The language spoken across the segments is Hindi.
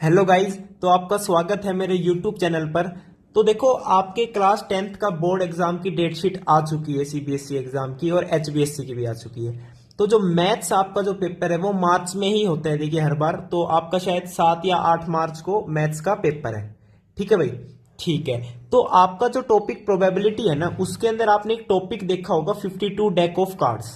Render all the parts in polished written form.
Hello guys. तो आपका स्वागत है मेरे यूट्यूब चैनल पर। तो देखो, आपके क्लास 10th का बोर्ड एग्जाम की डेट शीट आ चुकी है, सीबीएसई एग्जाम की और एचबीएससी की भी आ चुकी है। तो जो मैथ्स आपका जो पेपर है वो मार्च में ही होता है, देखिए हर बार। तो आपका शायद 7 या 8 मार्च को मैथ्स का पेपर है। ठीक है भाई, ठीक है। तो आपका जो टॉपिक प्रोबेबिलिटी है ना, उसके अंदर आपने एक टॉपिक देखा होगा 52 डेक ऑफ कार्ड्स।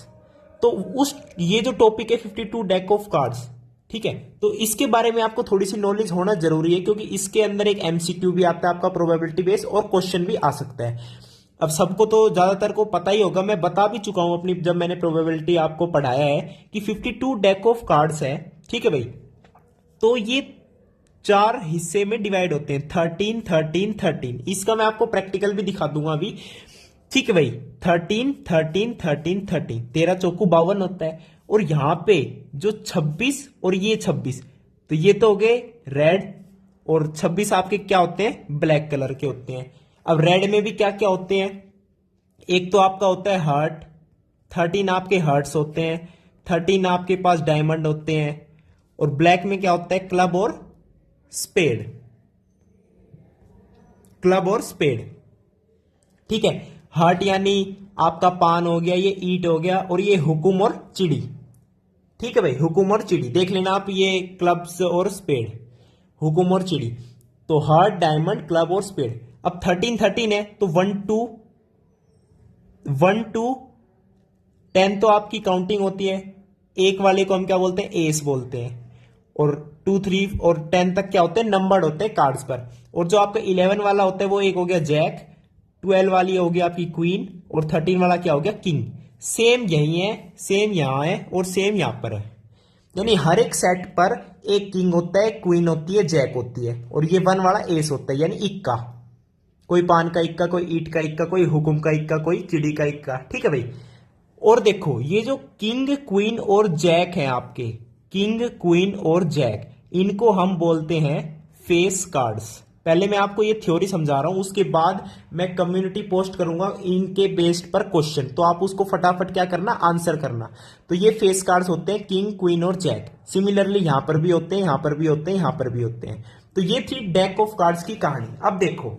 तो उस ये जो टॉपिक है 52 डेक ऑफ कार्ड्स, ठीक है, तो इसके बारे में आपको थोड़ी सी नॉलेज होना जरूरी है, क्योंकि इसके अंदर एक एमसीक्यू भी आता है आपका प्रोबेबिलिटी बेस, और क्वेश्चन भी आ सकता है। अब सबको तो ज्यादातर को पता ही होगा, मैं बता भी चुका हूं अपनी, जब मैंने प्रोबेबिलिटी आपको पढ़ाया है कि 52 डेक ऑफ कार्ड्स है। ठीक है भाई, तो ये 4 हिस्से में डिवाइड होते हैं, 13 13 13। इसका मैं आपको प्रैक्टिकल भी दिखा दूंगा अभी। ठीक है भाई, 13 13 13 13, 13 चौकू 52 होता है। और यहां पे जो 26 और ये 26, तो ये तो हो गए रेड, और 26 आपके क्या होते हैं, ब्लैक कलर के होते हैं। अब रेड में भी क्या क्या होते हैं, एक तो आपका होता है हार्ट, 13 आपके हार्ट्स होते हैं, 13 आपके पास डायमंड होते हैं, और ब्लैक में क्या होता है, क्लब और स्पेड, क्लब और स्पेड। ठीक है, हार्ट यानी आपका पान हो गया, ये ईट हो गया, और ये हुकुम और चिड़ी। ठीक है भाई, हुकुम और चिड़ी देख लेना आप, ये क्लब्स और स्पेड, हुकुम और चिड़ी। तो हार्ट, डायमंड, क्लब और स्पेड। अब 13 13 है, तो 1 टू 10 तो आपकी काउंटिंग होती है। एक वाले को हम क्या बोलते हैं, एस बोलते हैं। और 2 3 और 10 तक क्या होते हैं, नंबर्ड होते हैं कार्ड्स पर। और जो आपका 11 वाला होता है वो एक हो गया जैक, 12 वाली हो गया आपकी क्वीन, और 13 वाला क्या हो गया, किंग। सेम यही है, सेम यहां है, और सेम यहां पर है। यानी हर एक सेट पर एक किंग होता है, क्वीन होती है, जैक होती है, और ये 1 वाला एस होता है, यानी इक्का। कोई पान का इक्का, कोई ईट का इक्का, कोई हुकुम का इक्का, कोई चिड़ी का इक्का। ठीक है भाई। और देखो, ये जो किंग, क्वीन और जैक है आपके, किंग, क्वीन और जैक, इनको हम बोलते हैं फेस कार्ड्स। पहले मैं आपको ये थ्योरी समझा रहा हूं, उसके बाद मैं कम्युनिटी पोस्ट करूंगा इनके बेस्ड पर क्वेश्चन, तो आप उसको फटाफट क्या करना, आंसर करना। तो ये फेस कार्ड्स होते हैं किंग, क्वीन और जैक। सिमिलरली यहां पर भी होते हैं, यहां पर भी होते हैं, यहां पर भी होते हैं। तो ये थी डेक ऑफ कार्ड्स की कहानी। अब देखो,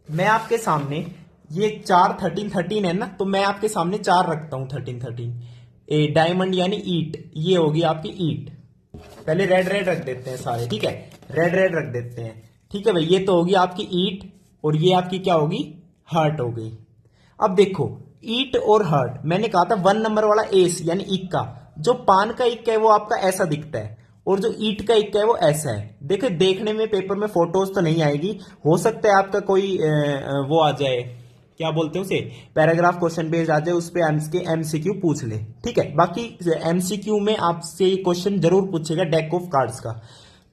मैं आपके सामने ये 4 13 13 है ना, तो मैं आपके सामने 4 रखता हूं, 13 13। ए डायमंड यानी ईट, ये होगी आपकी ईट। पहले रेड रेड रख देते हैं सारे, ठीक है, रेड रेड रख देते हैं। ठीक है भाई, ये तो होगी आपकी ईट, और ये आपकी क्या होगी, हार्ट हो गई। अब देखो, ईट और हार्ट, मैंने कहा था 1 नंबर वाला एस यानी इक्का। जो पान का इक्का है वो आपका ऐसा दिखता है, और जो ईट का इक्का है वो ऐसा है। देखो, देखने में पेपर में फोटोज तो नहीं आएगी, हो सकता है आपका कोई वो आ जाए, क्या बोलते हैं उसे, पैराग्राफ क्वेश्चन बेस्ड आ जाए, उस पर एमसीक्यू पूछ ले। ठीक है, बाकी एमसीक्यू में आपसे क्वेश्चन जरूर पूछेगा डेक ऑफ कार्ड्स का।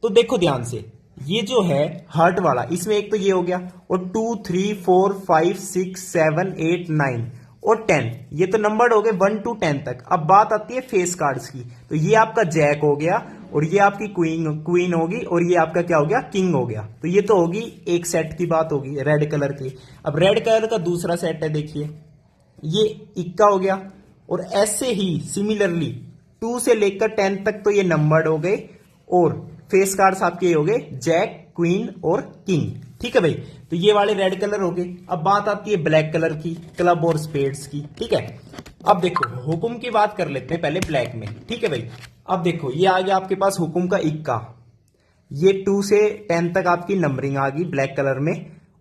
तो देखो ध्यान से, ये जो है हार्ट वाला, इसमें एक तो ये हो गया, और 2 3 4 5 6 7 8 9 और 10, ये तो नंबर हो गए 1 टू 10 तक। अब बात आती है फेस कार्ड्स की, तो ये आपका जैक हो गया, और ये आपकी क्वीन होगी, और ये आपका क्या हो गया, किंग हो गया। तो ये तो होगी एक सेट की बात होगी रेड कलर की। अब रेड कलर का दूसरा सेट है, देखिए ये इक्का हो गया, और ऐसे ही सिमिलरली 2 से लेकर 10 तक तो ये नंबर्ड हो गए, और फेस कार्ड्स आपके हो गए जैक, क्वीन और किंग। ठीक है भाई, तो ये वाले रेड कलर हो गए। अब बात आती है ब्लैक कलर की, क्लब और स्पेड्स की। ठीक है, अब देखो हुकुम की बात कर लेते हैं पहले ब्लैक में। ठीक है भाई, अब देखो ये आ गया आपके पास हुकुम का इक्का, ये 2 से 10 तक आपकी नंबरिंग आ गई ब्लैक कलर में,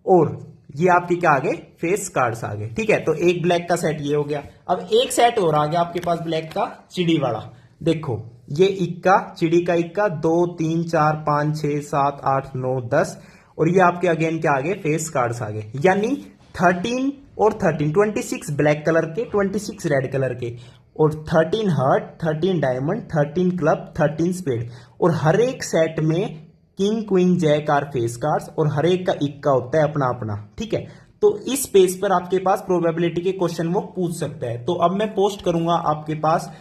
और ये आपकी क्या आ गए, फेस कार्ड्स आ गए। ठीक है, तो एक ब्लैक का सेट ये हो गया। अब एक सेट और आ गया आपके पास ब्लैक का, चिड़ी वाला। देखो ये इक्का, चिड़ी का इक्का, 2 3 4 5 6 7 8 9 10, और ये आपके अगेन क्या आ गए, फेस कार्ड्स आ गए। यानी 13 और 13, 26 ब्लैक कलर के, 26 रेड कलर के, और 13 हार्ट, 13 डायमंड, 13 क्लब, 13 स्पेड। और हर एक सेट में king, queen, jack are face cards, और हर एक का इक्का होता है अपना अपना। ठीक है, तो इस पेज पर आपके पास प्रोबेबिलिटी के क्वेश्चन वो पूछ सकता है। तो अब मैं पोस्ट करूंगा आपके पास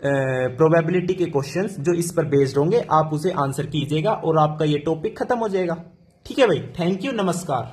प्रोबेबिलिटी के क्वेश्चंस, जो इस पर बेस्ड होंगे, आप उसे आंसर कीजिएगा और आपका ये टॉपिक खत्म हो जाएगा। ठीक है भाई, थैंक यू, नमस्कार।